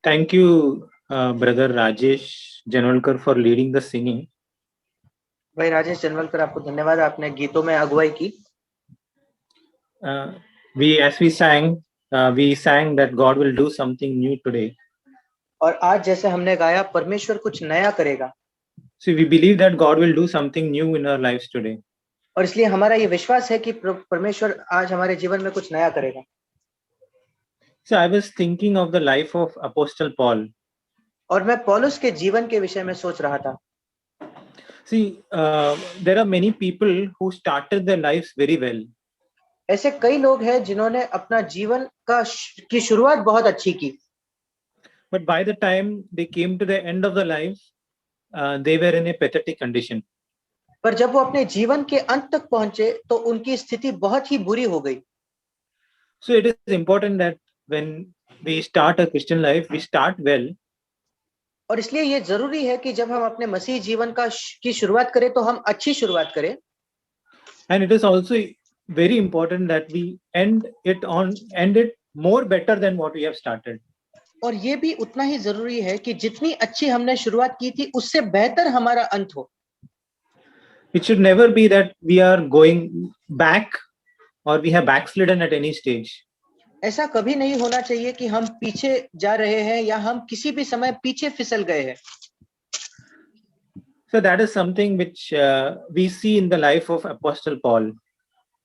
Thank you, Brother Rajesh Janwalkar, for leading the singing. भाई राजेश जनवलकर, आपको धन्यवाद, आपने गीतों में अगुवाई की। As we sang that God will do something new today. और आज जैसे हमने गाया, परमेश्वर कुछ नया करेगा। So we believe that God will do something new in our lives today. और इसलिए हमारा ये विश्वास है कि परमेश्वर आज हमारे जीवन में कुछ नया करेगा। So I was thinking of the life of Apostle Paul. और मैं पौलुस के जीवन के विषय में सोच रहा था। See, there are many people who started their lives very well. ऐसे कई लोग हैं जिन्होंने अपना जीवन की शुरुआत बहुत अच्छी की। But by the time they came to the end of the life, they were in a pathetic condition. पर जब वो अपने जीवन के अंत तक पहुंचे तो उनकी स्थिति बहुत ही बुरी हो गई। So it is important that when we start a Christian life, we start well. और इसलिए ये जरूरी है कि जब हम अपने मसीह जीवन की शुरुआत करें तो हम अच्छी शुरुआत करें। And it is also very important that we end it more better than what we have started. और ये भी उतना ही जरूरी है कि जितनी अच्छी हमने शुरुआत की थी उससे बेहतर हमारा अंत हो। It should never be that we are going back or we have backslidden at any stage. ऐसा कभी नहीं होना चाहिए कि हम पीछे जा रहे हैं या हम किसी भी समय पीछे फिसल गए हैं। So that is something which we see in the life of Apostle Paul.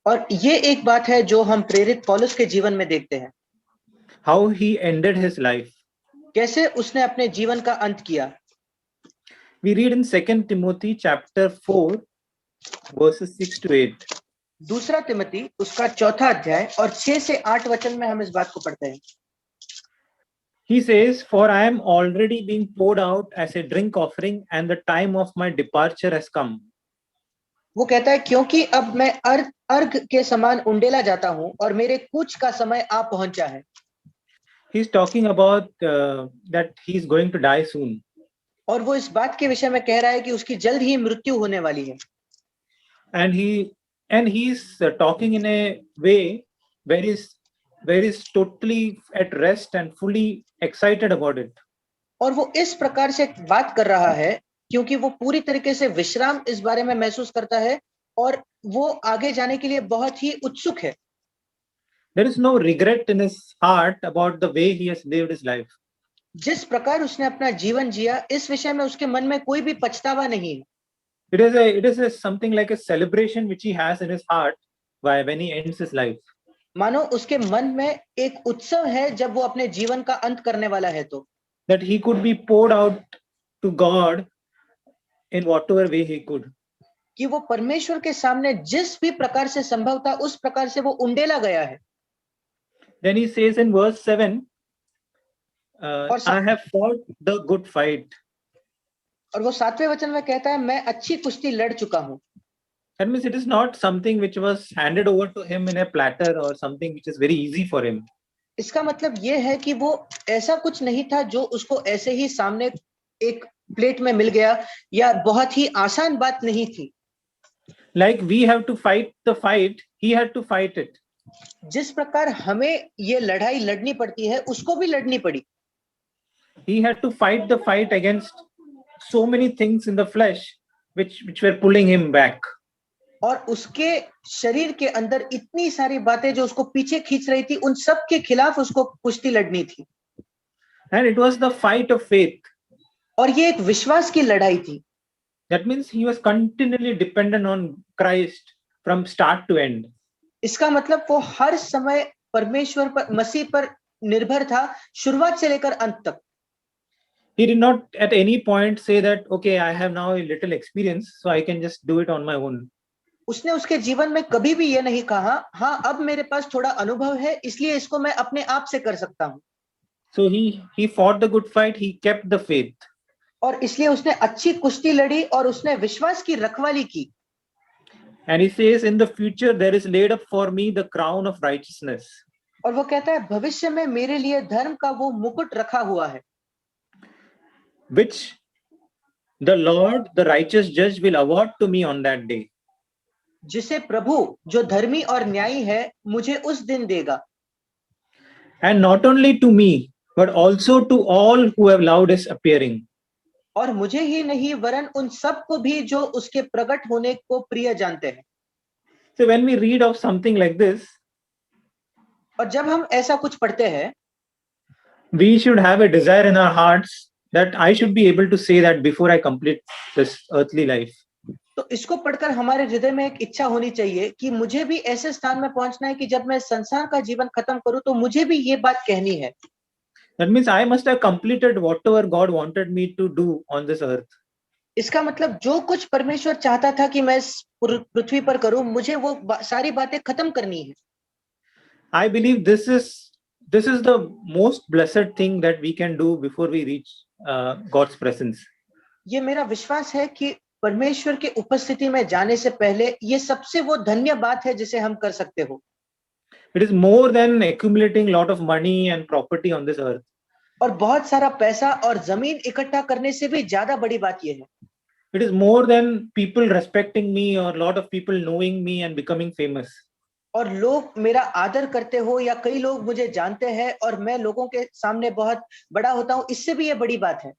और ये एक बात है जो हम प्रेरित पौलुस के जीवन में देखते हैं। How he ended his life. कैसे उसने अपने जीवन का अंत किया। We read in 2 Timothy chapter 4 verses 6 to 8. दूसरा तिमोथी उसका 4 अध्याय और 6 से 8 वचन में हम इस बात को पढ़ते हैं। He says, "For I am already being poured out as a drink offering, and the time of my departure has come." वो कहता है, क्योंकि अब मैं अर्घ के समान उंडेला जाता हूं और मेरे कूच का समय आ पहुंचा है। He's talking about that he's going to die soon. और वो इस बात के विषय में कह रहा है कि उसकी जल्द ही मृत्यु होने वाली है। And he's talking in a way where he's totally at rest and fully excited about it. और वो इस प्रकार से बात कर रहा है क्योंकि वो पूरी तरीके से विश्राम इस बारे में महसूस करता है और वो आगे जाने के लिए बहुत ही उत्सुक है। There is no regret in his heart about the way he has lived his life. जिस प्रकार उसने अपना जीवन जिया, इस विषय में उसके मन में कोई भी पछतावा नहीं है। It is something like a celebration which he has in his heart when he ends his life. मानो उसके मन में एक उत्सव है जब वो अपने जीवन का अंत करने वाला है तो। That he could be poured out to God in whatever way he could. कि वो परमेश्वर के सामने जिस भी प्रकार से संभव था उस प्रकार से वो उंडेला गया है। Then he says in verse 7, I have fought the good fight. और वो 7वें वचन में कहता है, मैं अच्छी कुश्ती लड़ चुका हूं। That means it is not something which was handed over to him in a platter or something which is very easy for him. इसका मतलब ये है कि वो ऐसा कुछ नहीं था जो उसको ऐसे ही सामने एक प्लेट में मिल गया या बहुत ही आसान बात नहीं थी। Like we have to fight the fight, he had to fight it. जिस प्रकार हमें ये लड़ाई लड़नी पड़ती है, उसको भी लड़नी पड़ी। He had to fight the fight against so many things in the flesh which were pulling him back. और उसके शरीर के अंदर इतनी सारी बातें जो उसको पीछे खींच रही थी, उन सब के खिलाफ उसको कुश्ती लड़नी थी। And it was the fight of faith. और ये एक विश्वास की लड़ाई थी। That means he was continually dependent on Christ from start to end. इसका मतलब वो हर समय परमेश्वर पर, मसीह पर निर्भर था, शुरुआत से लेकर अंत तक। He did not at any point say that, okay, I have now a little experience, so I can just do it on my own. उसने उसके जीवन में कभी भी ये नहीं कहा, हाँ अब मेरे पास थोड़ा अनुभव है इसलिए इसको मैं अपने आप से कर सकता हूँ। So he fought the good fight, he kept the faith. और इसलिए उसने अच्छी कुश्ती लड़ी और उसने विश्वास की रखवाली की। And he says, in the future there is laid up for me the crown of righteousness. और वो कहता है, भविष्य में मेरे लिए धर्म का वो मुकुट रखा हुआ है, which the Lord, the righteous judge, will award to me on that day. जिसे प्रभु जो धर्मी और न्यायी है मुझे उस दिन देगा। And not only to me, but also to all who have loved his appearing. और मुझे ही नहीं वरन उन सब को भी जो उसके प्रकट होने को प्रिय जानते हैं। So when we read of something like this, और जब हम ऐसा कुछ पढ़ते हैं, we should have a desire in our hearts that I should be able to say that before I complete this earthly life. तो इसको पढ़कर हमारे हृदय में एक इच्छा होनी चाहिए कि मुझे भी ऐसे स्थान में पहुंचना है कि जब मैं संसार का जीवन खत्म करूं तो मुझे भी ये बात कहनी है। That means I must have completed whatever God wanted me to do on this earth. इसका मतलब जो कुछ परमेश्वर चाहता था कि मैं इस पृथ्वी पर करूं, मुझे वो सारी बातें खत्म करनी है। I believe this is the most blessed thing that we can do before we reach God's presence. ये मेरा विश्वास है कि परमेश्वर की उपस्थिति में जाने से पहले ये सबसे वो धन्य बात है जिसे हम कर सकते हो। It is more than accumulating lot of money and property on this earth. और बहुत सारा पैसा और जमीन इकट्ठा करने से भी ज्यादा बड़ी बात ये है। It is more than people respecting me or lot of people knowing me and becoming famous. और लोग मेरा आदर करते हो या कई लोग मुझे जानते हैं और मैं लोगों के सामने बहुत बड़ा होता हूं, इससे भी ये बड़ी बात है।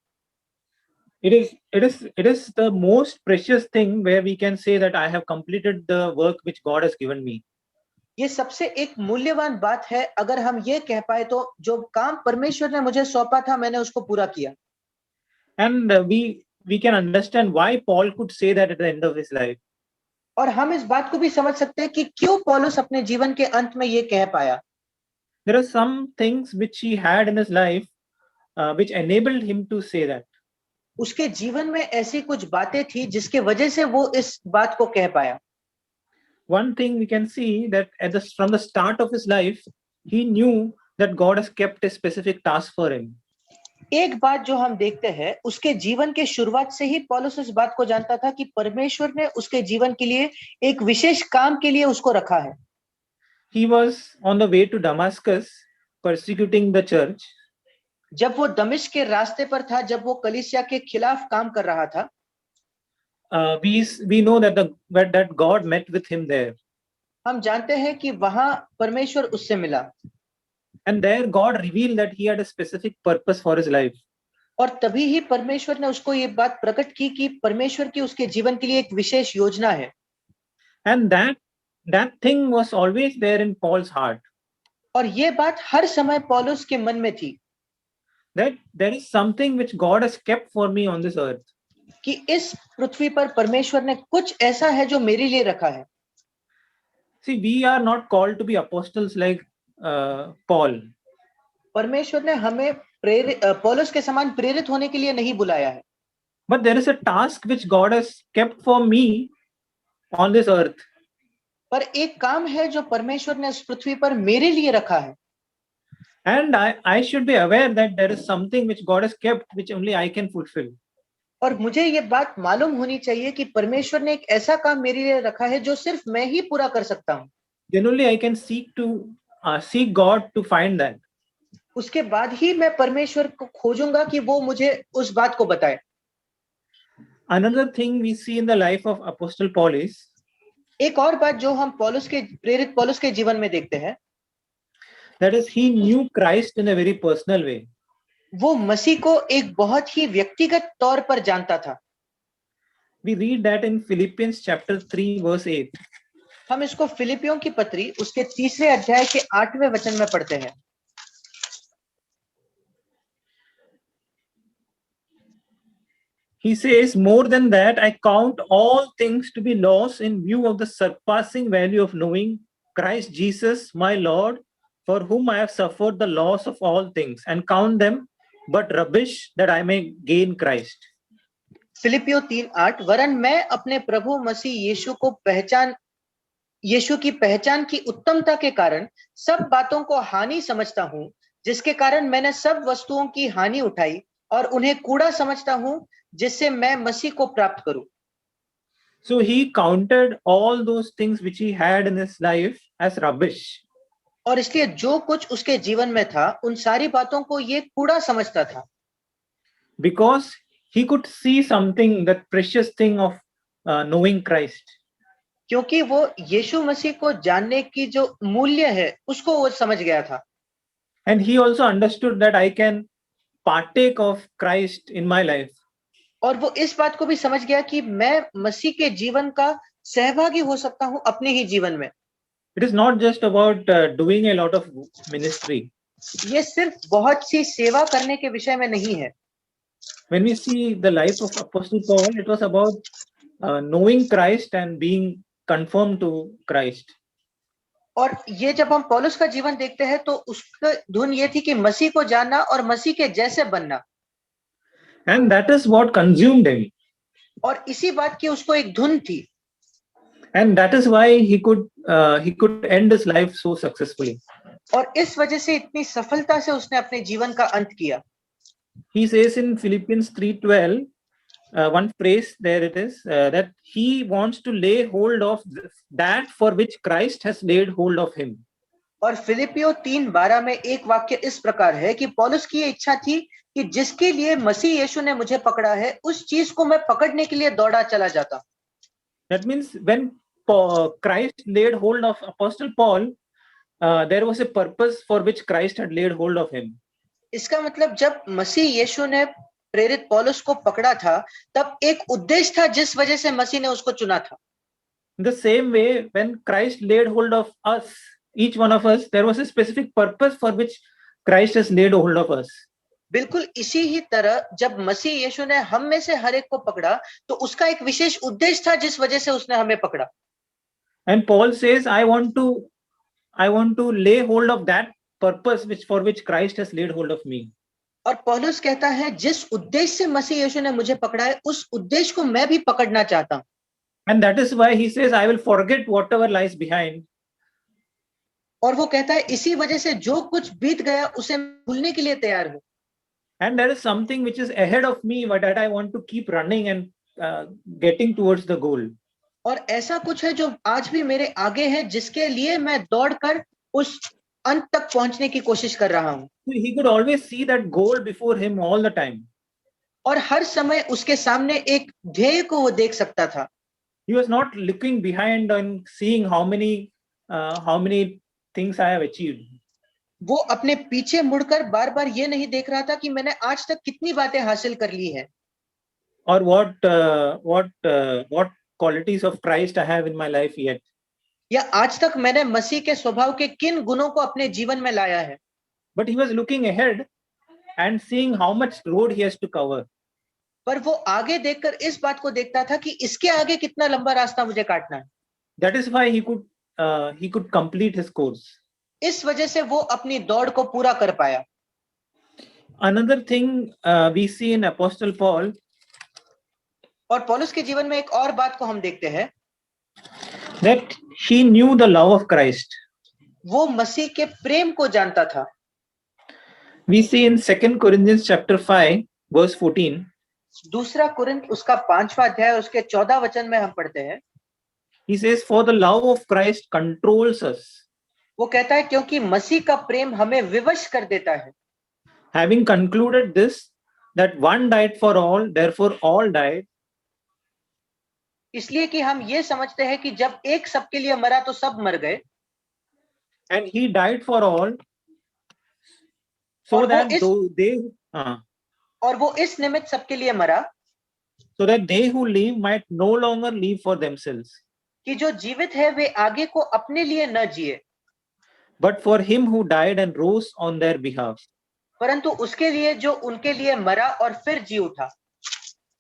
It is the most precious thing where we can say that I have completed the work which God has given me. ये सबसे एक मूल्यवान बात है अगर हम ये कह पाए तो जो काम परमेश्वर ने मुझे सौंपा था मैंने उसको पूरा किया। And we can understand why Paul could say that at the end of his life. और हम इस बात को भी समझ सकते हैं कि क्यों पौलुस अपने जीवन के अंत में ये कह पाया। There are some things which he had in his life which enabled him to say that. उसके जीवन में ऐसी कुछ बातें थी जिसके वजह से वो इस बात को कह पाया। One thing we can see that from the start of his life, he knew that God has kept a specific task for him. एक बात जो हम देखते हैं, उसके जीवन के शुरुआत से ही पौलुस इस बात को जानता था कि परमेश्वर ने उसके जीवन के लिए एक विशेष काम के लिए उसको रखा है। He was on the way to Damascus persecuting the church. जब वो दमिश्क के रास्ते पर था, जब वो कलीसिया के खिलाफ काम कर रहा था, we know that God met with him there. हम जानते हैं कि वहां परमेश्वर उससे मिला। And there God revealed that he had a specific purpose for his life. और तभी ही परमेश्वर ने उसको ये बात प्रकट की कि परमेश्वर की उसके जीवन के लिए एक विशेष योजना है। And that thing was always there in Paul's heart. और ये बात हर समय पौलुस के मन में थी। That there is something which God has kept for me on this earth. कि इस पृथ्वी पर परमेश्वर ने कुछ ऐसा है जो मेरे लिए रखा है। See, we are not called to be apostles like Paul. परमेश्वर ने हमें पौलुस के समान प्रेरित होने के लिए नहीं बुलाया है। But there is a task which God has kept for me on this earth. पर एक काम है जो परमेश्वर ने इस पृथ्वी पर मेरे लिए रखा है। And I should be aware that there is something which God has kept which only I can fulfill. और मुझे ये बात मालूम होनी चाहिए कि परमेश्वर ने एक ऐसा काम मेरे लिए रखा है जो सिर्फ मैं ही पूरा कर सकता हूँ। Then only I can seek God to find that. उसके बाद ही मैं परमेश्वर को खोजूंगा कि वो मुझे उस बात को बताए। Another thing we see in the life of Apostle Paul is, एक और बात जो हम प्रेरित पौलुस के जीवन में देखते हैं, that is he knew Christ in a very personal way. वो मसीह को एक बहुत ही व्यक्तिगत तौर पर जानता था। We read that in Philippians chapter 3 verse 8. हम इसको फिलिपियों की पत्री उसके 3 अध्याय के 8वें वचन में पढ़ते हैं। He says, more than that, I count all things to be loss in view of the surpassing value of knowing Christ Jesus, my Lord, for whom I have suffered the loss of all things, and count them but rubbish that I may gain Christ. फिलिपियों 3:8, वरन मैं अपने प्रभु मसीह यीशु की पहचान की उत्तमता के कारण सब बातों को हानि समझता हूँ, जिसके कारण मैंने सब वस्तुओं की हानि उठाई और उन्हें कूड़ा समझता हूँ, जिससे मैं मसीह को प्राप्त करूं। So he counted all those things which he had in his life as rubbish. और इसलिए जो कुछ उसके जीवन में था, उन सारी बातों को ये कूड़ा समझता था। Because he could see something, that precious thing of knowing Christ. क्योंकि वो यीशु मसीह को जानने की जो मूल्य है, उसको वो समझ गया था। And he also understood that I can partake of Christ in my life. और वो इस बात को भी समझ गया कि मैं मसीह के जीवन का सहभागी हो सकता हूं अपने ही जीवन में। It is not just about doing a lot of ministry. ये सिर्फ बहुत सी सेवा करने के विषय में नहीं है। When we see the life of Apostle Paul, it was about knowing Christ and being conformed to Christ. और ये जब हम पौलुस का जीवन देखते हैं तो उसका धुन ये थी कि मसीह को जानना और मसीह के जैसे बनना। And that is what consumed him. और इसी बात की उसको एक धुन थी। And that is why he could end his life so successfully. और इस वजह से इतनी सफलता से उसने अपने जीवन का अंत किया। He says in Philippians 3:12, one phrase there it is, that he wants to lay hold of that for which Christ has laid hold of him. और फिलिपियो 3:12 में एक वाक्य इस प्रकार है कि पौलुस की ये इच्छा थी कि जिसके लिए मसीह यीशु ने मुझे पकड़ा है उस चीज को मैं पकड़ने के लिए दौड़ा चला जाता। That means when Christ laid hold of Apostle Paul, there was a purpose for which Christ had laid hold of him. इसका मतलब जब मसीह यीशु ने प्रेरित पौलुस को पकड़ा था तब एक उद्देश्य था जिस वजह से मसीह ने उसको चुना था। In the same way, when Christ laid hold of us, each one of us, there was a specific purpose for which Christ has laid hold of us. बिल्कुल इसी ही तरह जब मसीह यीशु ने हम में से हर एक को पकड़ा तो उसका एक विशेष उद्देश्य था जिस वजह से उसने हमें पकड़ा। And Paul says, I want to lay hold of that purpose for which Christ has laid hold of me. और पौलुस कहता है जिस उद्देश्य से मसीह यीशु ने मुझे पकड़ा है उस उद्देश्य को मैं भी पकड़ना चाहता हूं। And that is why he says, I will forget whatever lies behind. और वो कहता है इसी वजह से जो कुछ बीत गया उसे भूलने के लिए तैयार हूं। And there is something which is ahead of me, but that I want to keep running and getting towards the goal. और ऐसा कुछ है जो आज भी मेरे आगे है जिसके लिए मैं दौड़कर उस अंत तक पहुंचने की कोशिश कर रहा हूं। So he could always see that goal before him all the time. और हर समय उसके सामने एक ध्येय को वो देख सकता था। He was not looking behind and seeing how many things I have achieved. वो अपने पीछे मुड़कर बार बार ये नहीं देख रहा था कि मैंने आज तक कितनी बातें हासिल कर ली है। Or what qualities of Christ I have in my life yet. या आज तक मैंने मसीह के स्वभाव के किन गुणों को अपने जीवन में लाया है। But he was looking ahead and seeing how much road he has to cover. पर वो आगे देखकर इस बात को देखता था कि इसके आगे कितना लंबा रास्ता मुझे काटना है। That is why he could complete his course. इस वजह से वो अपनी दौड़ को पूरा कर पाया। Another thing we see in Apostle Paul, और पौलुस के जीवन में एक और बात को हम देखते हैं, that he knew the love of Christ. वो मसीह के प्रेम को जानता था। We see in 2 Corinthians chapter 5 verse 14. दूसरा कुरिन्थ उसका 5वां अध्याय उसके 14 वचन में हम पढ़ते हैं। He says, for the love of Christ controls us. वो कहता है क्योंकि मसीह का प्रेम हमें विवश कर देता है। Having concluded this, that one died for all, therefore all died. इसलिए कि हम ये समझते हैं कि जब एक सबके लिए मरा तो सब मर गए। And he died for all, so that और वो इस निमित्त सबके लिए मरा, so that they who live might no longer live for themselves, कि जो जीवित है वे आगे को अपने लिए न जिए, but for him who died and rose on their behalf. परंतु उसके लिए जो उनके लिए मरा और फिर जी उठा।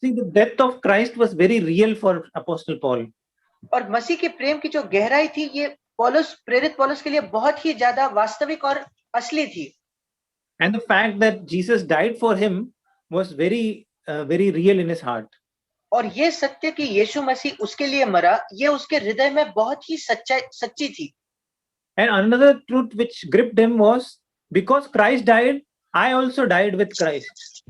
See, the death of Christ was very real for Apostle Paul. और मसीह के प्रेम की जो गहराई थी ये प्रेरित पौलुस के लिए बहुत ही ज्यादा वास्तविक और असली थी। And the fact that Jesus died for him was very real in his heart. और ये सत्य कि यीशु मसीह उसके लिए मरा ये उसके हृदय में बहुत ही सच्ची थी। And another truth which gripped him was, because Christ died, I also died with Christ.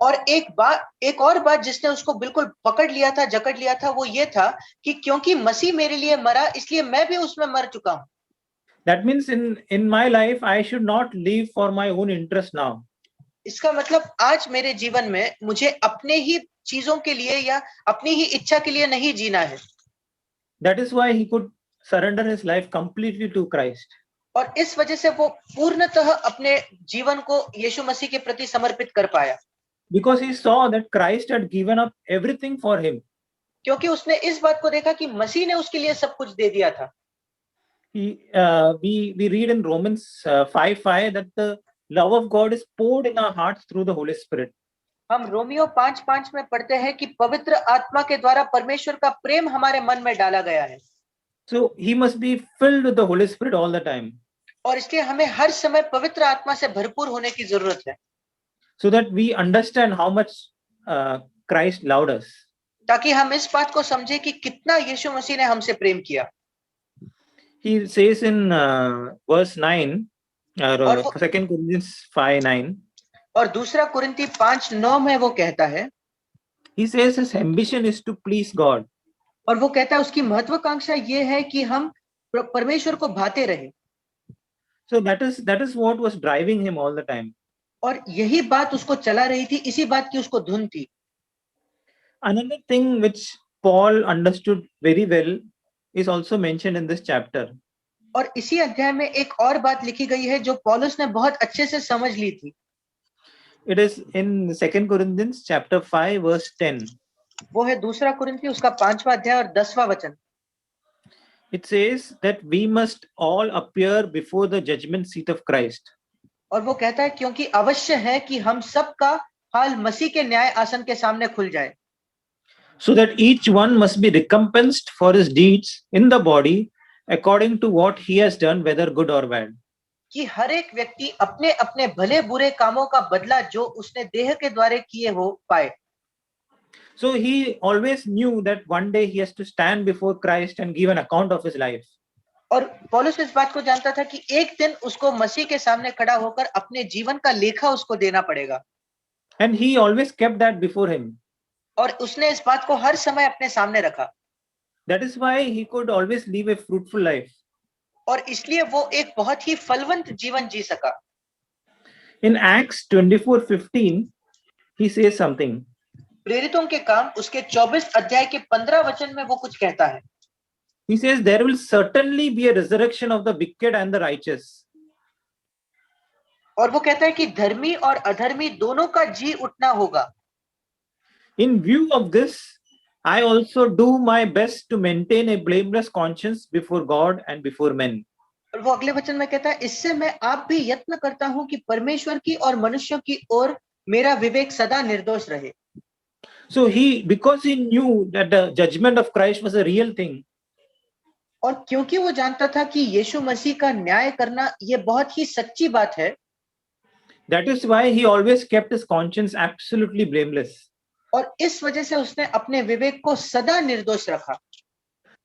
और एक और बात जिसने उसको बिल्कुल पकड़ लिया था, जकड़ लिया था, वो ये था कि क्योंकि मसीह मेरे लिए मरा इसलिए मैं भी उसमें मर चुका हूं। That means in my life I should not live for my own interest now. इसका मतलब आज मेरे जीवन में मुझे अपने ही चीजों के लिए या अपनी ही इच्छा के लिए नहीं जीना है। That is why he could surrender his life completely to Christ. और इस वजह से वो पूर्णतः अपने जीवन को यीशु मसीह के प्रति समर्पित कर पाया, because he saw that Christ had given up everything for him. क्योंकि उसने इस बात को देखा कि मसीह ने उसके लिए सब कुछ दे दिया था। We read in Romans 5:5 that the love of God is poured in our hearts through the Holy Spirit. हम रोमियो 5:5 में पढ़ते हैं कि पवित्र आत्मा के द्वारा परमेश्वर का प्रेम हमारे मन में डाला गया है। So he must be filled with the Holy Spirit all the time, और इसलिए हमें हर समय पवित्र आत्मा से भरपूर होने की जरूरत है, so that we understand how much Christ loved us. ताकि हम इस बात को समझे कि कितना यीशु मसीह ने हमसे प्रेम किया। He says in verse 9, और 2 Corinthians 5:9, और दूसरा कुरिन्ती 5:9 में वो कहता है, he says his ambition is to please God. और वो कहता है उसकी महत्वाकांक्षा ये है कि हम परमेश्वर को भाते रहे। So that is what was driving him all the time. और यही बात उसको चला रही थी, इसी बात की उसको धुन थी। Another thing which Paul understood very well is also mentioned in this chapter. और इसी अध्याय में एक और बात लिखी गई है जो पौलुस ने बहुत अच्छे से समझ ली थी। It is in 2 Corinthians chapter 5 verse 10. वो है दूसरा कुरिन्ती उसका 5वां अध्याय और 10वां वचन। It says that we must all appear before the judgment seat of Christ. और वो कहता है क्योंकि अवश्य है कि हम सबका हाल मसीह के न्याय आसन के सामने खुल जाए। So that each one must be recompensed for his deeds in the body according to what he has done, whether good or bad. कि हर एक व्यक्ति अपने अपने भले बुरे कामों का बदला जो उसने देह के द्वारा किए हो पाए। So he always knew that one day he has to stand before Christ and give an account of his life. और पौलुस इस बात को जानता था कि एक दिन उसको मसीह के सामने खड़ा होकर अपने जीवन का लेखा उसको देना पड़ेगा। And he always kept that before him. और उसने इस बात को हर समय अपने सामने रखा। That is why he could always live a fruitful life. और इसलिए वो एक बहुत ही फलवंत जीवन जी सका। In Acts 24:15, he says something. प्रेरितों के काम उसके 24 अध्याय के 15 वचन में वो कुछ कहता है। He says there will certainly be a resurrection of the wicked and the righteous. और वो कहता है कि धर्मी और अधर्मी दोनों का जी उठना होगा। In view of this, I also do my best to maintain a blameless conscience before God and before men. और वो अगले वचन में कहता है इससे मैं आप भी यत्न करता हूं कि परमेश्वर की और मनुष्यों की ओर मेरा विवेक सदा निर्दोष रहे। So because he knew that the judgment of Christ was a real thing, और क्योंकि वो जानता था कि यीशु मसीह का न्याय करना ये बहुत ही सच्ची बात है, that is why he always kept his conscience absolutely blameless. और इस वजह से उसने अपने विवेक को सदा निर्दोष रखा।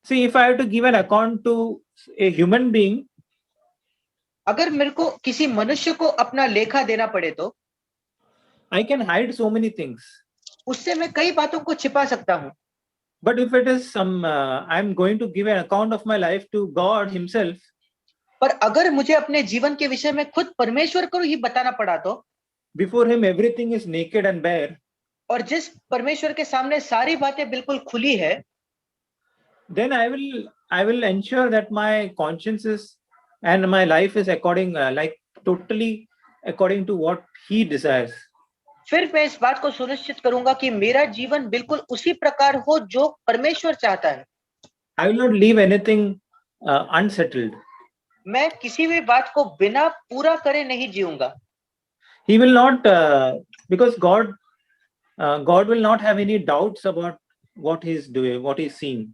See, if I have to give an account to a human being, अगर मेरे को किसी मनुष्य को अपना लेखा देना पड़े तो I can hide so many things. उससे मैं कई बातों को छिपा सकता हूँ। But if it is I'm going to give an account of my life to God himself, पर अगर मुझे अपने जीवन के विषय में खुद परमेश्वर को ही बताना पड़ा तो before him everything is naked and bare, और जिस परमेश्वर के सामने सारी बातें बिल्कुल खुली है, then I will ensure that my conscience is and my life is according like totally according to what he desires. फिर मैं इस बात को सुनिश्चित करूंगा कि मेरा जीवन बिल्कुल उसी प्रकार हो जो परमेश्वर चाहता है। I will not leave anything unsettled. मैं किसी भी बात को बिना पूरा करे नहीं जीऊंगा। He will not because God will not have any doubts about what he is doing, what he is seeing.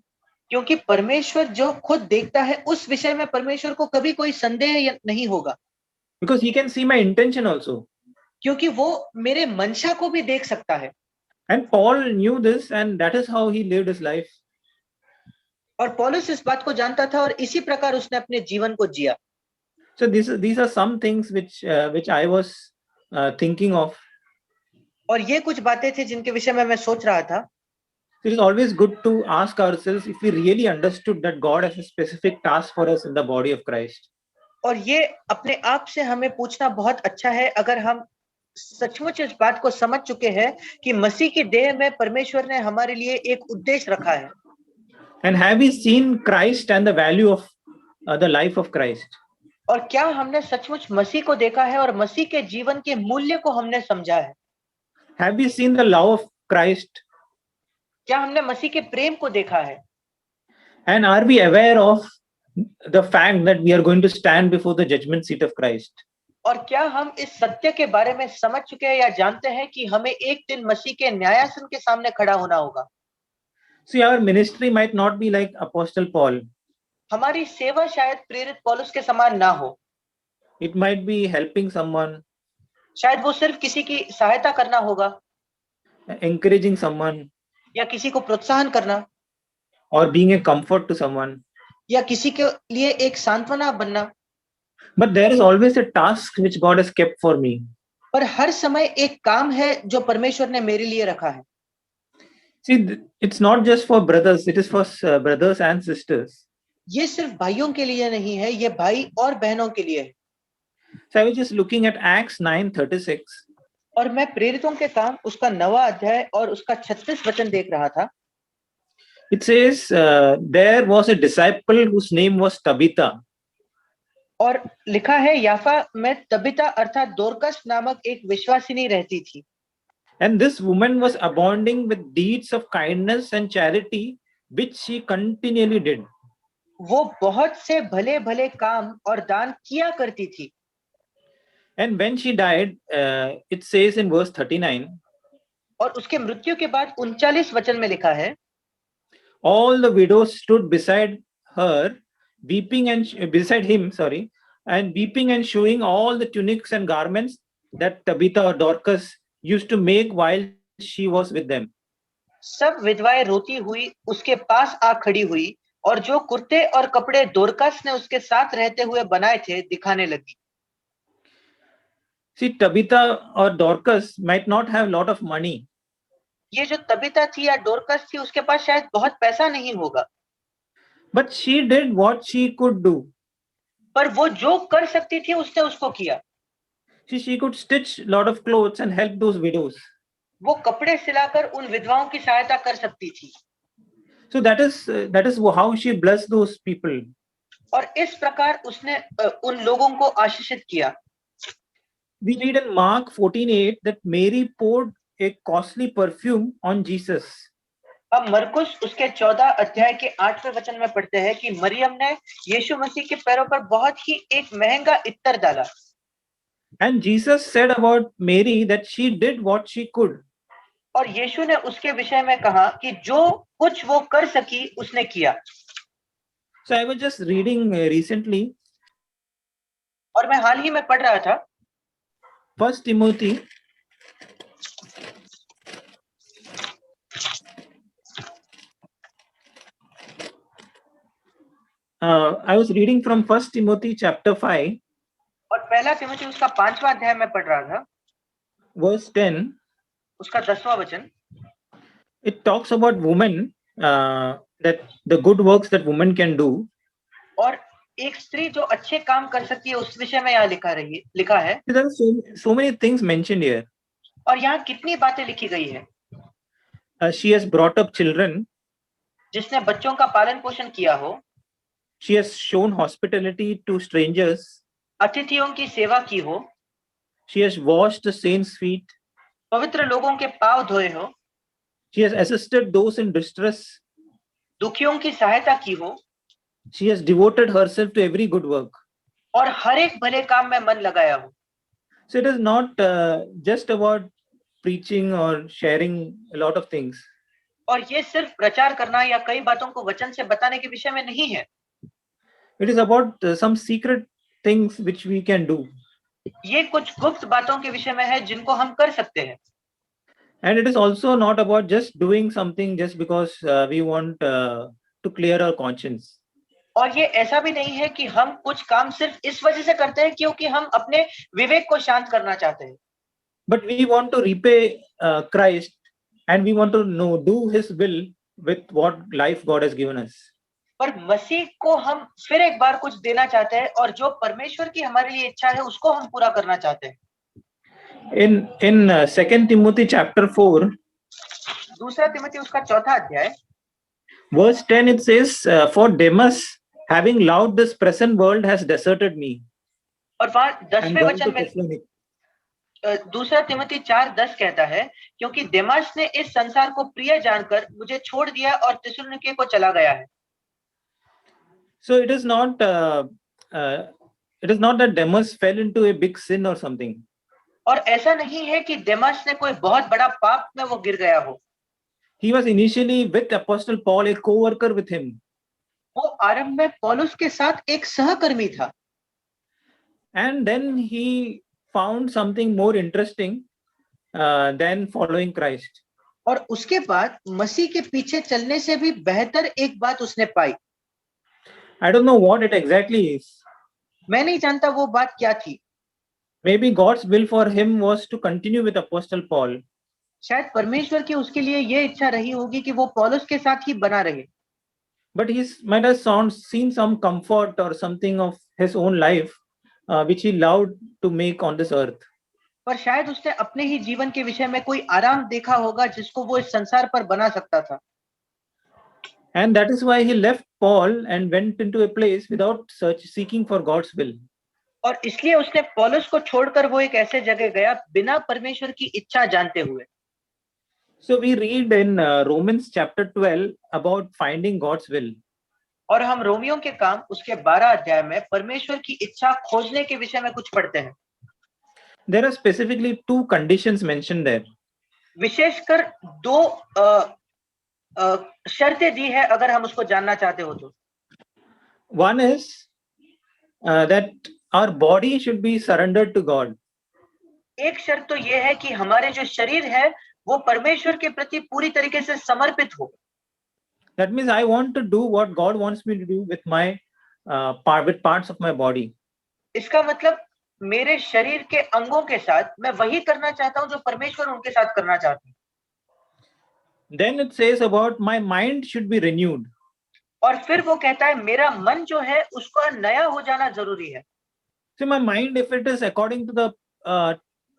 क्योंकि परमेश्वर जो खुद देखता है उस विषय में परमेश्वर को कभी कोई संदेह नहीं होगा। Because he can see my intention also. क्योंकि वो मेरे मंशा को भी देख सकता है। And Paul knew this, and that is how he lived his life. और पौलुस इस बात को जानता था और इसी प्रकार उसने अपने जीवन को जिया। So these are some things which I was thinking of. और ये कुछ बातें थी जिनके विषय में मैं सोच रहा था। It is always good to ask ourselves if we really understood that God has a specific task for us in the body of Christ. और ये अपने आप से हमें पूछना बहुत अच्छा है अगर हम सचमुच इस बात को समझ चुके हैं कि मसीह की देह में परमेश्वर ने हमारे लिए एक उद्देश्य रखा है। And have we seen Christ and the value of the life of Christ? और क्या हमने सचमुच मसीह को देखा है और मसीह के जीवन के मूल्य को हमने समझा है? Have we seen the love of Christ? क्या हमने मसीह के प्रेम को देखा है? And are we aware of the fact that we are going to stand before the judgment seat of Christ? और क्या हम इस सत्य के बारे में समझ चुके हैं या जानते हैं कि हमें एक दिन मसीह के न्यायासन के सामने खड़ा होना होगा? See, our ministry might not be like Apostle Paul. हमारी सेवा शायद प्रेरित पौलुस के समान ना हो। It might be helping someone, शायद वो सिर्फ किसी की सहायता करना होगा encouraging someone, या किसी को प्रोत्साहन करना or being a comfort to someone. या किसी के लिए एक सांत्वना बनना। But there is always a task which God has kept for me. पर हर समय एक काम है जो परमेश्वर ने मेरे लिए रखा है। See, it's not just for brothers, it is for brothers and sisters. ये सिर्फ भाइयों के लिए नहीं है, ये भाई और बहनों के लिए है। So I was just looking at Acts 9:36. और मैं प्रेरितों के काम उसका 9वां अध्याय और उसका 36 वचन देख रहा था। It says, there was a disciple whose name was Tabitha. और लिखा है याफा में तबिता अर्थात दोरकस नामक एक विश्वासिनी रहती थी। And this woman was abounding with deeds of kindness and charity, which she continually did. वो बहुत से भले भले काम और दान किया करती थी। And when she died, it says in verse 39, और उसके मृत्यु के बाद 39 वचन में लिखा है, all the widows stood beside her, weeping and beside him, sorry, and weeping and showing all the tunics and garments that Tabitha or Dorcas used to make while she was with them. सब विधवाएं रोती हुई उसके पास आ खड़ी हुई और जो कुर्ते और कपड़े दोरकस ने उसके साथ रहते हुए बनाए थे दिखाने लगी। See, Tabitha or Dorcas might not have lot of money, ये जो तबिता थी या डोरकस थी उसके पास शायद बहुत पैसा नहीं होगा, but she did what she could do. पर वो जो कर सकती थी उसने उसको किया। See, she could stitch lot of clothes and help those widows. वो कपड़े सिलाकर उन विधवाओं की सहायता कर सकती थी। So that is how she blessed those people. और इस प्रकार उसने उन लोगों को आशीषित किया। We read in Mark 14:8 that Mary poured a costly perfume on Jesus. अब मरकुस उसके 14 अध्याय के 8वें वचन में पढ़ते हैं कि मरियम ने यीशु मसीह के पैरों पर बहुत ही एक महंगा इत्तर डाला। And Jesus said about Mary that she did what she could. और यीशु ने उसके विषय में कहा कि जो कुछ वो कर सकी उसने किया। So I was just reading recently. और मैं हाल ही में पढ़ रहा था 1 Timothy I was reading from 1 Timothy chapter 5, और पहला तिमोथी उसका 5वां अध्याय में पढ़ रहा था, verse 10. उसका 10वां वचन। It talks about women, that the good works that women can do. और एक स्त्री जो अच्छे काम कर सकती है उस विषय में यहाँ लिखा है। There are so many things mentioned here. और यहाँ कितनी बातें लिखी गई है। She has brought up children. जिसने बच्चों का पालन पोषण किया हो। She has shown hospitality to strangers. अतिथियों की सेवा की हो। She has washed the saints' feet. पवित्र लोगों के पांव धोए हो। She has assisted those in distress. दुखियों की सहायता की हो। She has devoted herself to every good work. और हर एक भले काम में मन लगाया हो। So it is not just about preaching or sharing a lot of things. और ये सिर्फ प्रचार करना या कई बातों को वचन से बताने के विषय में नहीं है। It is about some secret things which we can do. ये कुछ गुप्त बातों के विषय में है जिनको हम कर सकते हैं। And it is also not about just doing something just because we want to clear our conscience. और ये ऐसा भी नहीं है कि हम कुछ काम सिर्फ इस वजह से करते हैं क्योंकि हम अपने विवेक को शांत करना चाहते हैं। But we want to repay Christ, and we want to do His will with what life God has given us. पर मसीह को हम फिर एक बार कुछ देना चाहते हैं और जो परमेश्वर की हमारे लिए इच्छा है उसको हम पूरा करना चाहते हैं। In 2 Timothy chapter 4, दूसरा तिमोथी उसका 4था अध्याय, verse 10, it says, "For Demas, having loved this present world, has deserted me." और वहां I'm 10वें going वचन to में Thessalonians. दूसरा तिमोथी 4:10 कहता है, क्योंकि देमास ने इस संसार को प्रिय जानकर मुझे छोड़ दिया और थिस्सलुनीके को चला गया है। So it is not that Demas fell into a big sin or something. और ऐसा नहीं है कि देमास ने कोई बहुत बड़ा पाप में वो गिर गया हो। He was initially with Apostle Paul, a co-worker with him. वो आरंभ में पौलुस के साथ एक सहकर्मी था, And then he found something more interesting than following Christ. और उसके बाद मसीह के पीछे चलने से भी बेहतर एक बात उसने पाई। I don't know what it exactly is. मैं नहीं जानता वो बात क्या थी। Maybe God's will for him was to continue with Apostle Paul. शायद परमेश्वर की उसके लिए ये इच्छा रही होगी कि वो पौलुस के साथ ही बना रहे। But he might have seen some comfort or something of his own life, which he loved to make on this earth. पर शायद उसने अपने ही जीवन के विषय में कोई आराम देखा होगा जिसको वो इस संसार पर बना सकता था। And that is why he left Paul and went into a place without seeking for God's will. और इसलिए उसने पौलुस को छोड़कर वो एक ऐसे जगह गया बिना परमेश्वर की इच्छा जानते हुए। So we read in Romans chapter 12 about finding God's will. और हम रोमियो के काम उसके 12 अध्याय में परमेश्वर की इच्छा खोजने के विषय में कुछ पढ़ते हैं। There are specifically two conditions mentioned there. विशेषकर दो शर्तें दी है अगर हम उसको जानना चाहते हो तो। One is that our body should be surrendered to God. एक शर्त तो ये है कि हमारे जो शरीर है वो परमेश्वर के प्रति पूरी तरीके से समर्पित हो। That means I want to do what God wants me to do with my with parts of my body. इसका मतलब मेरे शरीर के अंगों के साथ मैं वही करना चाहता हूं जो परमेश्वर उनके साथ करना चाहते हैं। Then it says about my mind should be renewed. और फिर वो कहता है मेरा मन जो है उसका नया हो जाना जरूरी है। So my mind, if it is according to the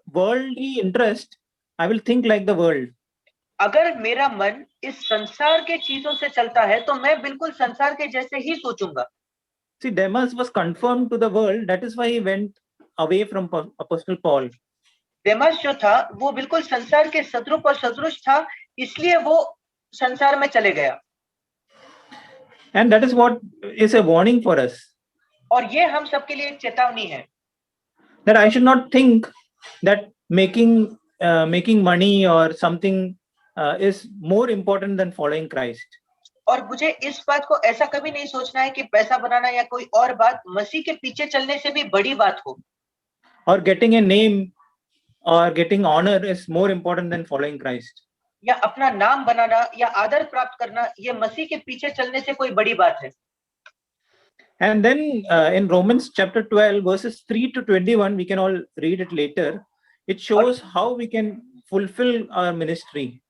worldly interest, I will think like the world. अगर मेरा मन इस संसार के चीजों से चलता है तो मैं बिल्कुल संसार के जैसे ही सोचूंगा। See, Demas was conformed to the world. That is why he went away from Apostle Paul. देमास जो था वो बिल्कुल संसार के सदरूप और सदृश था, इसलिए वो संसार में चले गया। And that is what is a warning for us. और ये हम सबके लिए एक चेतावनी है। That I should not think that making money or something is more important than following Christ. और मुझे इस बात को ऐसा कभी नहीं सोचना है कि पैसा बनाना या कोई और बात मसीह के पीछे चलने से भी बड़ी बात हो। Or getting a name or getting honor is more important than following Christ. या अपना नाम बनाना या आदर प्राप्त करना ये मसीह के पीछे चलने से कोई बड़ी बात है। And then in Romans chapter 12 verses 3 to 21, we can all read it later. It shows how we can fulfill our ministry.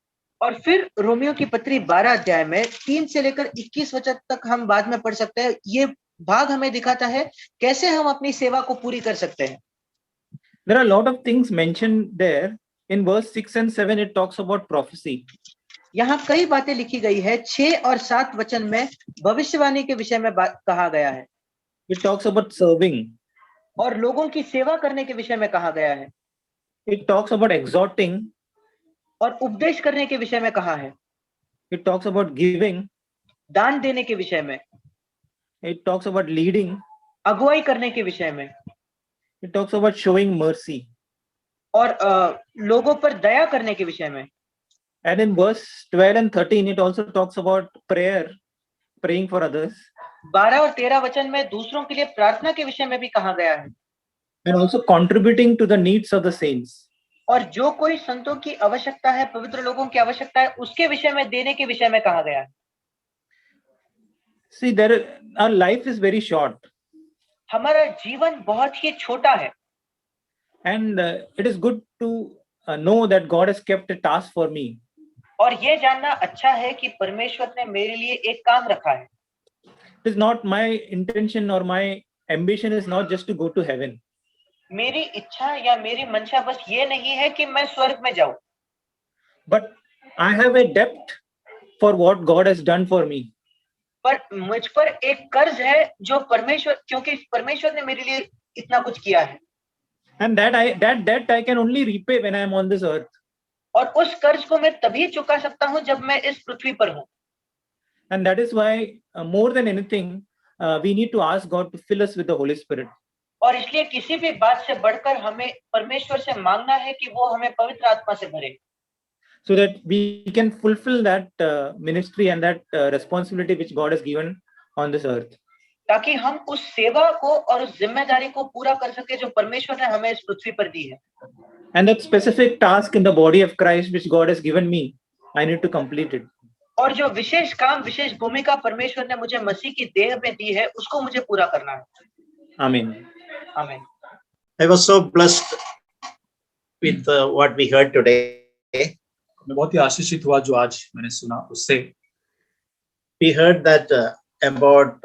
और फिर रोमियो की पत्री 12 अध्याय में 3 से लेकर 21 वचन तक हम बाद में पढ़ सकते हैं। ये भाग हमें दिखाता है कैसे हम अपनी सेवा को पूरी कर सकते हैं। There are a lot of things mentioned there. In verse 6 and 7, it talks about prophecy. यहाँ कई बातें लिखी गई है। 6 और 7 वचन में भविष्यवाणी के विषय में बात कहा गया है। It talks about serving. और लोगों की सेवा करने के विषय में कहा गया है। It talks about exhorting. और उपदेश करने के विषय में कहा है। It talks about giving. दान देने के विषय में। It talks about leading. अगुवाई करने के विषय में। It talks about showing mercy. और लोगों पर दया करने के विषय में। And in verse 12 and 13, it also talks about prayer, praying for others. 12 और 13 वचन में दूसरों के लिए प्रार्थना के विषय में भी कहा गया है। And also contributing to the needs of the saints. और जो कोई संतों की आवश्यकता है, पवित्र लोगों की आवश्यकता है, उसके विषय में देने के विषय में कहा गया है। See, our life is very short. हमारा जीवन बहुत ही छोटा है। And it is good to know that God has kept a task for me. और ये जानना अच्छा है कि परमेश्वर ने मेरे लिए एक काम रखा है। It is not my intention or my ambition is not just to go to heaven. मेरी इच्छा या मेरी मंशा बस ये नहीं है कि मैं स्वर्ग में जाऊं। But I have a debt for what God has done for me. पर मुझ पर एक कर्ज है जो परमेश्वर, क्योंकि परमेश्वर ने मेरे लिए इतना कुछ किया है, and that debt I can only repay when I am on this earth. और उस कर्ज को मैं तभी चुका सकता हूं जब मैं इस पृथ्वी पर हूं। And that is why more than anything we need to ask God to fill us with the Holy Spirit, और इसलिए किसी भी बात से बढ़कर हमें परमेश्वर से मांगना है कि वो हमें पवित्र आत्मा से भरे, so that we can fulfill that ministry and that responsibility which God has given on this earth. ताकि हम उस सेवा को और उस जिम्मेदारी को पूरा कर सके जो परमेश्वर ने हमें इस पृथ्वी पर दी है। And that specific task in the body of Christ which God has given me, I need to complete it. और जो विशेष काम, विशेष भूमिका परमेश्वर ने मुझे मसीह की देह में दी है, उसको मुझे पूरा करना है। Amen. आमीन। I was so blessed with what we heard today. मैं बहुत ही आशीषित हुआ जो आज मैंने सुना उससे। We heard that about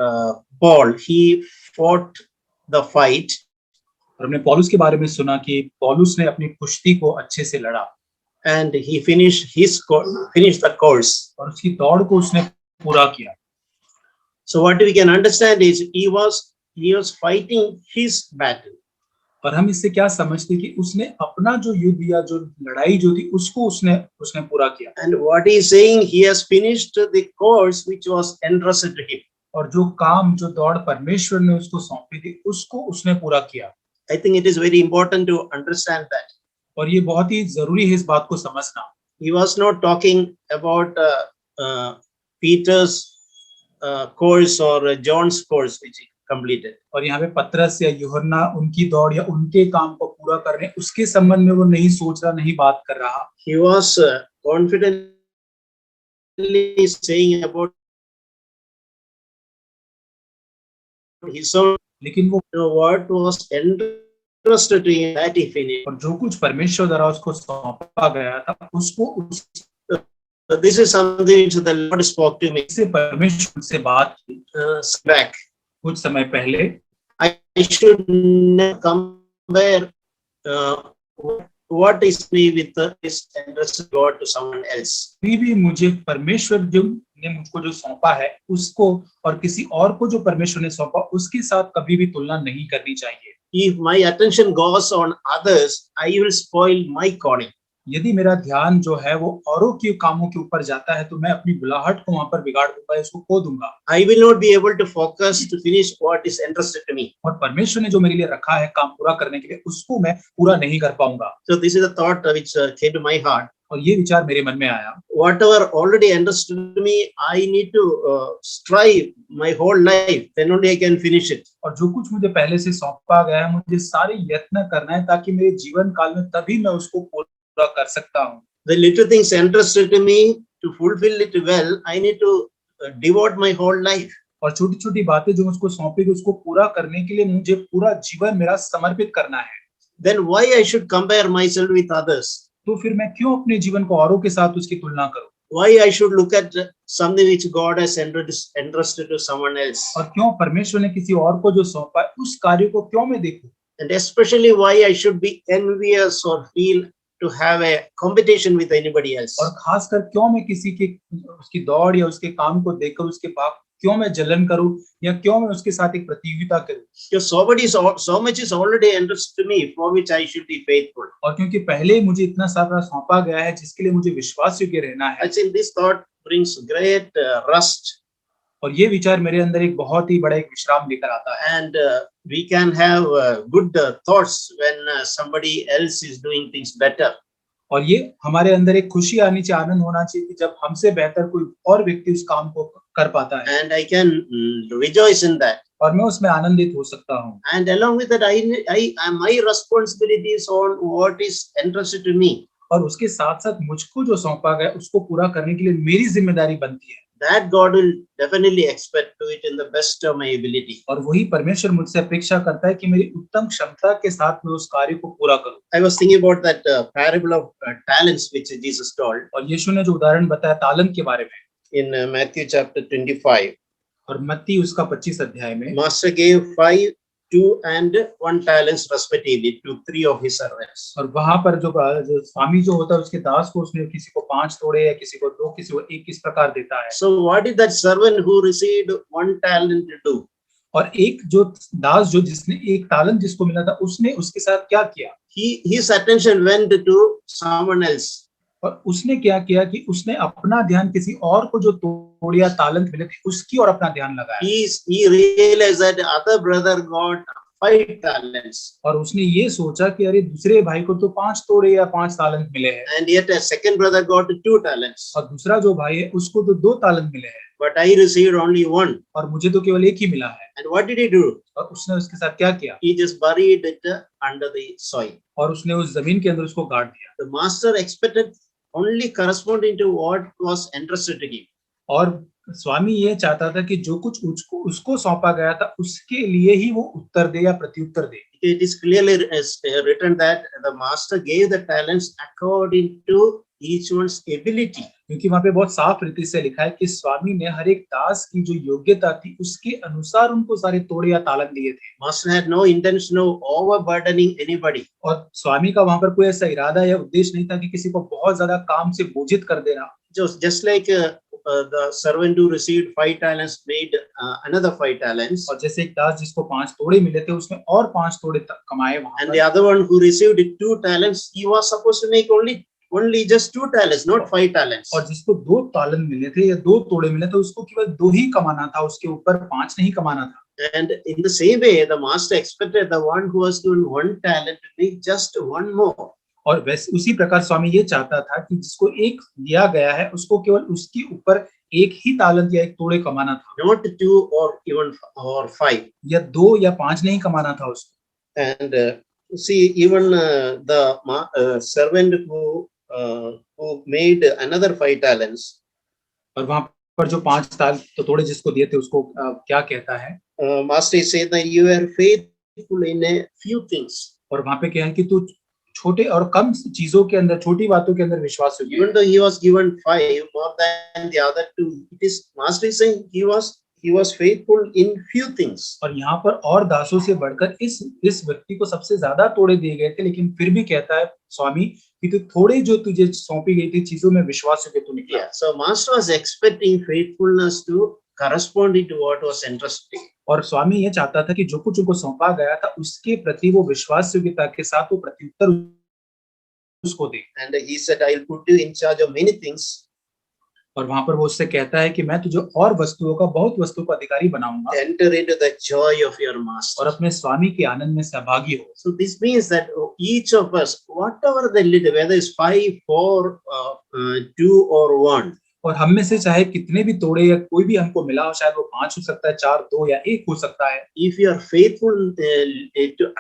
Paul. He fought the fight, और हमने पौलुस के बारे में सुना कि पौलुस ने अपनी कुश्ती को अच्छे से लड़ा and he finished the course. और उसकी दौड़ को उसने पूरा किया। So what we can understand is he was fighting his battle. और हम इससे क्या समझते कि उसने अपना जो युद्ध या जो लड़ाई जो थी उसको उसने पूरा किया। And what he is saying, he has finished the course which was entrusted to him. और जो काम, जो दौड़ परमेश्वर ने उसको सौंपी थी उसको उसने पूरा किया। I think it is very important to understand that. और ये बहुत ही जरूरी है इस बात को समझना। He was not talking about Peter's course or John's course which he completed. और यहाँ पे पतरस या यूहन्ना उनकी दौड़ या उनके काम को पूरा करने उसके संबंध में वो नहीं सोच रहा, नहीं बात कर रहा। He was confidently saying about his own, लेकिन वो what was entrusted to him that he finished. और जो कुछ परमेश्वर द्वारा उसको सौंपा गया था उसको This is something which the Lord spoke to me उससे परमेश्वर से बात back. कुछ समय पहले। I should never compare what is me with this entrusted God to someone else. भी मुझे परमेश्वर जो ने मुझको जो सौंपा है उसको और किसी और को जो परमेश्वर ने सौंपा उसके साथ कभी भी तुलना नहीं करनी चाहिए। If my attention goes on others, I will spoil my calling. यदि मेरा ध्यान जो है वो औरों के कामों के ऊपर जाता है तो मैं अपनी बुलाहट को वहां पर बिगाड़ दूंगा, इसको खो दूंगा। I will not be able to focus to finish what is entrusted to me. और परमेश्वर ने जो मेरे लिए रखा है काम पूरा करने के लिए उसको मैं पूरा नहीं कर पाऊंगा। So this is a thought which came to my heart. और ये विचार मेरे मन में आया। Whatever already entrusted to me, I need to strive my whole life. Then only I can finish it. और जो कुछ मुझे पहले से सौंपा गया है मुझे सारे यत्न करना है ताकि मेरे जीवन काल में तभी मैं उसको पूरा कर सकता हूँ। The little things entrusted to me, to fulfill it well, I need to devote my whole life. और छोटी छोटी बातें जो मुझको सौंपी उसको पूरा करने के लिए मुझे पूरा जीवन मेरा समर्पित करना है। Then why I should compare myself with others? तो फिर मैं क्यों अपने जीवन को औरों के साथ उसकी तुलना करूं? Why I should look at something which God has entrusted to someone else? और क्यों परमेश्वर ने किसी और को जो सौंपा है उस कार्य को क्यों मैं देखूं? And especially why I should be envious or feel to have a competition with anybody else? और खासकर क्यों मैं किसी के उसकी दौड़ या उसके काम को देखकर उसके पाप क्यों मैं जलन करूं या क्यों मैं उसके साथ एक प्रतियोगिता करूं? Because so much is already entrusted to me for which I should be faithful. और क्योंकि पहले मुझे इतना सारा सौंपा गया है जिसके लिए मुझे विश्वास योग्य रहना है। I think this thought brings great rest. और ये विचार मेरे अंदर एक बहुत ही बड़ा एक विश्राम लेकर आता है। And we can have good thoughts when somebody else is doing things better. और ये हमारे अंदर एक खुशी आनी चाहिए, आनंद होना चाहिए कि जब हमसे बेहतर कोई और व्यक्ति उस काम को कर पाता है। And I can rejoice in that. और मैं उसमें आनंदित हो सकता हूँ। And along with that, my responsibility is on what is entrusted to me. और उसके साथ साथ मुझको जो सौंपा गया उसको पूरा करने के लिए मेरी जिम्मेदारी बनती है। That God will definitely expect to it in the best of my ability. और वही परमेश्वर मुझसे अपेक्षा करता है कि मेरी उत्तम क्षमता के साथ मैं उस कार्य को पूरा करूं। I was thinking about that parable of talents which Jesus told. और यीशु ने जो उदाहरण बताया तालंत के बारे में In Matthew chapter 25. और मत्ती उसका 25 अध्याय में Master gave 5, 2 and 1 talents respectively to 3 of his servants. और वहां पर जो स्वामी जो होता है उसके दास को उसने किसी को 5 तोड़े या किसी को 2 किसी को 1 किस प्रकार देता है। So what did that servant who received 1 talent do? और एक जो दास जो जिसने एक तालंत जिसको मिला था उसने उसके साथ क्या किया, His attention went to someone else. और उसने क्या किया कि उसने अपना ध्यान किसी और को जो तोड़ या तालंत मिले थे उसकी और अपना ध्यान लगाया, He realized that other brother got 5 talents, और उसने ये सोचा कि अरे दूसरे भाई को तो 5 तोड़े या 5 तालंत मिले हैं, and yet a second brother got 2 talents. और दूसरा जो भाई है उसको तो 2 तालंत मिले हैं, But I received only 1. और मुझे तो केवल एक ही मिला है। And what did he do? और उसने उसके साथ क्या किया, He just buried it under the soil. और उसने उस जमीन के अंदर उसको गाड़ दिया। The master expected only corresponding to what was entrusted to him. और स्वामी ये चाहता था कि जो कुछ उसको सौंपा गया था उसके लिए ही वो उत्तर दे या प्रत्युत्तर दे। It is clearly written that the master gave the talents according to each one's ability. क्योंकि वहां पे बहुत साफ रीति से लिखा है कि स्वामी ने हर एक दास की जो योग्यता थी उसके अनुसार उनको सारे तोड़े या तालंत दिए थे। Master had no intention of overburdening anybody. और स्वामी का वहां पर कोई ऐसा इरादा या उद्देश्य नहीं था कि किसी को बहुत ज्यादा काम से बोझित कर देना। Just like the servant who received 5 talents made another 5 talents. और जैसे एक दास जिसको 5 तोड़े मिले थे उसने और 5 तोड़े तक कमाए वहां And पर। the other one who received 2 talents, he was supposed to make only just 2 talents, not 5 talents. और जिसको 2 तालंत मिले थे या 2 तोड़े मिले थे उसको केवल 2 ही कमाना था, उसके ऊपर 5 नहीं कमाना था। And in the same way, the master expected the one who was given 1 talent to make just 1 more. और वैसे उसी प्रकार स्वामी ये चाहता था कि जिसको एक दिया गया है उसको केवल उसके ऊपर एक ही तालंत या एक तोड़े कमाना था, Not 2 or even or 5. या 2 या 5 नहीं कमाना था उसको। And see, even the servant who made another 5 talents, और वहां पर जो 5 तोड़े जिसको दिए थे उसको क्या कहता है, master said that you are faithful in a few things. और वहां पे क्या है कि तू छोटे और कम चीजों के अंदर, छोटी बातों के अंदर विश्वास योग्य है। Even though he was given 5 more than the other 2, it is master is saying he was faithful in few things. और यहाँ पर और दासों से बढ़कर इस व्यक्ति को सबसे ज्यादा तोड़े दिए गए थे, लेकिन फिर भी कहता है स्वामी कि तू थोड़े जो तुझे सौंपी गई थी चीजों में विश्वास योग्य तू निकला। Yeah, so master was expecting faithfulness to corresponding to what was entrusted. और स्वामी ये चाहता था कि जो कुछ उनको सौंपा गया था उसके प्रति वो विश्वास योग्यता के साथ वो प्रत्युत्तर उसको दे। And he said, I'll put you in charge of many things. और वहां पर वो उससे कहता है कि मैं तुझे और वस्तुओं का, बहुत वस्तुओं का अधिकारी बनाऊंगा, Enter into the joy of your और master. अपने स्वामी के आनंद में सहभागी हो। So this means that each of us, whatever the little, whether it's 5, 4, 2 or 1, और हम में से चाहे कितने भी तोड़े या कोई भी हमको मिला हो, शायद वो 5 हो सकता है, 4, 2 या 1 हो सकता है, if you are faithful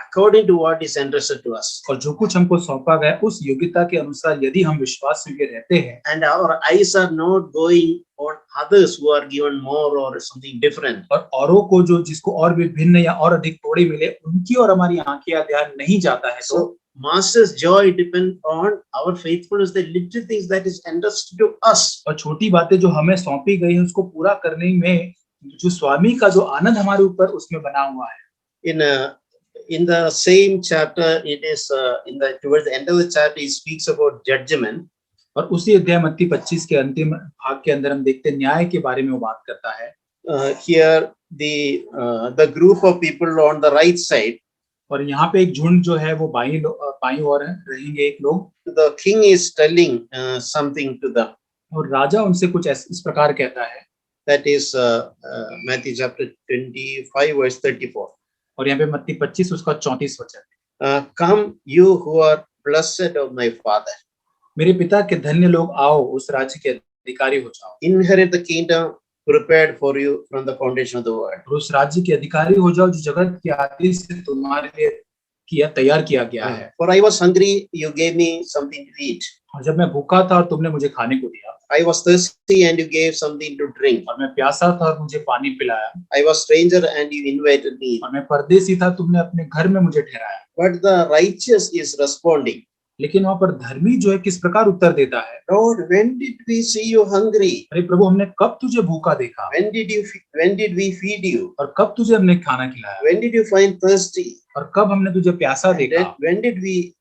according to what is entrusted to us, और जो कुछ हमको सौंपा गया उस योग्यता के अनुसार यदि हम विश्वास योग्य रहते हैं, and our eyes are not going on others who are given more or something different, और औरों को जो जिसको और भी भिन्न या और अधिक तोड़े मिले उनकी और हमारी आंखें या ध्यान नहीं जाता है, तो so master's joy depends on our faithfulness, the little things that is entrusted to us. और छोटी बातें जो हमें सौंपी गई है उसको पूरा करने में जो स्वामी का जो आनंद हमारे ऊपर उसमें बना हुआ है। In the same chapter, it is towards the end of the chapter, he speaks about judgment. और उसी अध्याय मत्ती 25 के अंतिम भाग के अंदर हम देखते हैं न्याय के बारे में वो बात करता है। Here the group of people on the right side, और यहाँ पे एक झुंड जो है वो बाईं ओर रहेंगे एक लोग, the king is telling something to them. और राजा उनसे कुछ इस प्रकार कहता है, That is Matthew chapter 25 verse 34. और यहाँ पे मत्ती 25 उसका 34 वचन, Come you who are blessed of my father, मेरे पिता के धन्य लोग आओ उस राज्य के अधिकारी हो जाओ, inherit the kingdom prepared for you from the foundation of the world. और उस राज्य के अधिकारी हो जाओ जो जगत की आदि से तुम्हारे लिए तैयार किया गया है। For I was hungry, you gave me something to eat. और जब मैं भूखा था और तुमने मुझे खाने को दिया, I was thirsty and you gave something to drink. और मैं प्यासा था और मुझे पानी पिलाया, I was stranger and you invited me. और मैं परदेसी था तुमने अपने घर में मुझे ठहराया। But the righteous is responding, लेकिन वहां पर धर्मी जो है किस प्रकार उत्तर देता है, Lord, when did we see you hungry? अरे प्रभु हमने कब तुझे भूखा देखा, When did we feed you? और कब तुझे हमने खाना खिलाया, When did you find thirsty? और कब हमने तुझे प्यासा देखा, When did we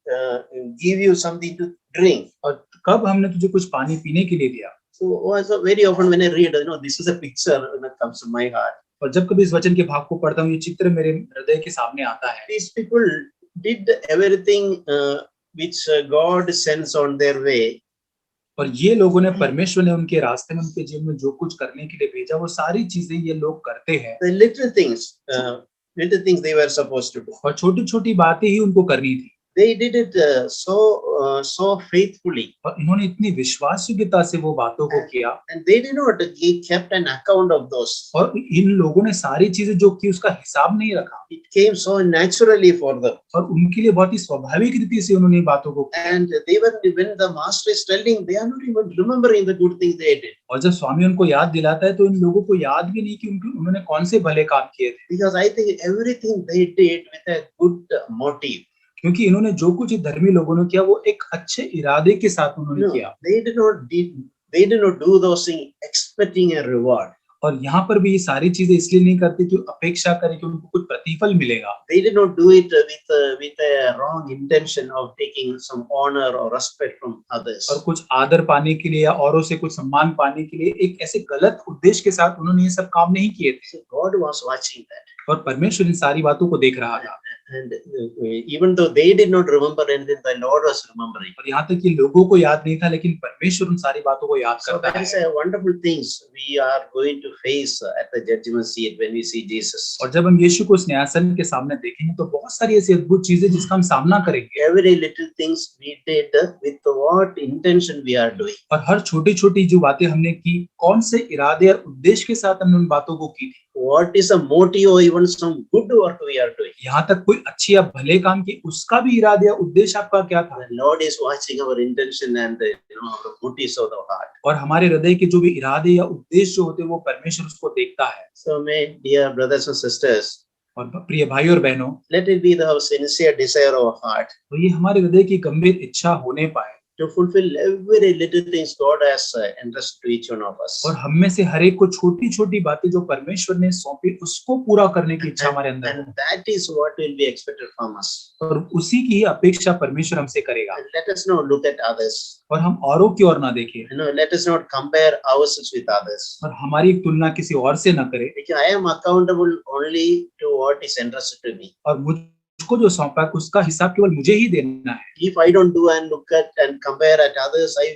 give you something to drink? और कब हमने तुझे कुछ पानी पीने के लिए दिया। So very often when I read, this is a picture that comes to my heart. और जब कभी इस वचन के भाग को पढ़ता हूँ, ये चित्र मेरे हृदय के सामने आता है। These people did everything which God sends on their way. और ये लोगों ने, परमेश्वर ने उनके रास्ते में, उनके जीवन में जो कुछ करने के लिए भेजा, वो सारी चीजें ये लोग करते हैं। The little things they were supposed to do. और छोटी छोटी बातें ही उनको करनी थी। They did it so faithfully, और इन्होंने इतनी विश्वासयोग्यता से वो बातों को किया। and they did not kept an account of those. और इन लोगों ने सारी चीजें जो की उसका हिसाब नहीं रखा। It came so naturally for them. और उनके लिए बहुत ही स्वाभाविक रीति से उन्होंने इन बातों को किया। And they were, when the master is telling, they are not even remembering the good things they did. और जब स्वामी उनको याद दिलाता है तो इन लोगों को याद भी नहीं कि उन्होंने कौन से भले काम किए थे। Because I think everything they did with a good motive. क्योंकि इन्होंने जो कुछ धर्मी लोगों ने किया वो एक अच्छे इरादे के साथ उन्होंने No, किया। they did not do those things expecting a reward. और यहाँ पर भी ये सारी चीजें इसलिए नहीं करते कि अपेक्षा करें कि उनको कुछ प्रतिफल मिलेगा। They did not do it with a wrong intention of taking some honor or respect from others. और कुछ आदर पाने के लिए या औरों से कुछ सम्मान पाने के लिए एक ऐसे गलत उद्देश्य के साथ उन्होंने ये सब काम नहीं किए थे। So God was watching that. और परमेश्वर इन सारी बातों को देख रहा था। And even though they did not remember anything, the Lord was remembering. और यहाँ तक कि लोगों को याद नहीं था, लेकिन परमेश्वर उन सारी बातों को याद So करता that है। is a wonderful things we are going to face at the judgment seat when we see Jesus. और जब हम यीशु को उस न्यायासन के सामने देखेंगे तो बहुत सारी ऐसी अद्भुत चीजें जिसका हम सामना करेंगे। Every little things we did with what intention we are doing. और हर छोटी छोटी जो बातें हमने की, कौन से इरादे और उद्देश्य के साथ हमने उन बातों को की थी। What is a motive or even some good work we are doing. यहाँ तक कोई अच्छी या भले काम की, उसका भी इरादे या उद्देश्य आपका क्या था। The Lord is watching our intention and our motives of the heart. और हमारे हृदय के जो भी इरादे या उद्देश्य जो होते हैं वो परमेश्वर उसको देखता है। So may dear brothers and sisters, और प्रिय भाई और बहनों, let it be the sincere desire of our heart तो ये हमारे हृदय की गंभीर इच्छा होने पाए to fulfill every little things God has entrusted to each one of us. और हम में से हर एक को छोटी छोटी बातें जो परमेश्वर ने सौंपी उसको पूरा करने की इच्छा हमारे अंदर And that is what will be expected from us. हो। और उसी की ही अपेक्षा परमेश्वर हमसे करेगा। And let us not look at others. और हम औरों की ओर ना देखें Let us not compare ourselves with others. और हमारी तुलना किसी और से ना करें। Because I am accountable only to what is entrusted to me. और मुझको जो सौंपा है उसका हिसाब केवल मुझे ही देना है। If I don't do and look at and compare at others, I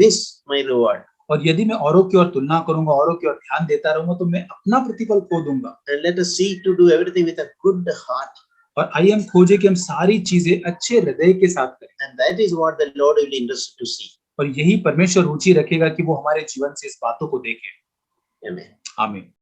miss my reward. और यदि मैं औरों की ओर तुलना करूंगा, औरों की ओर ध्यान देता रहूंगा, तो मैं अपना प्रतिफल खो दूंगा। And let us seek to do everything with a good heart. और आइए हम खोजें कि हम सारी चीजें अच्छे हृदय के साथ करें। And that is what the Lord will be interested to see. और यही परमेश्वर रुचि रखेगा कि वो हमारे जीवन से इस बातों को देखे। Amen. आमीन।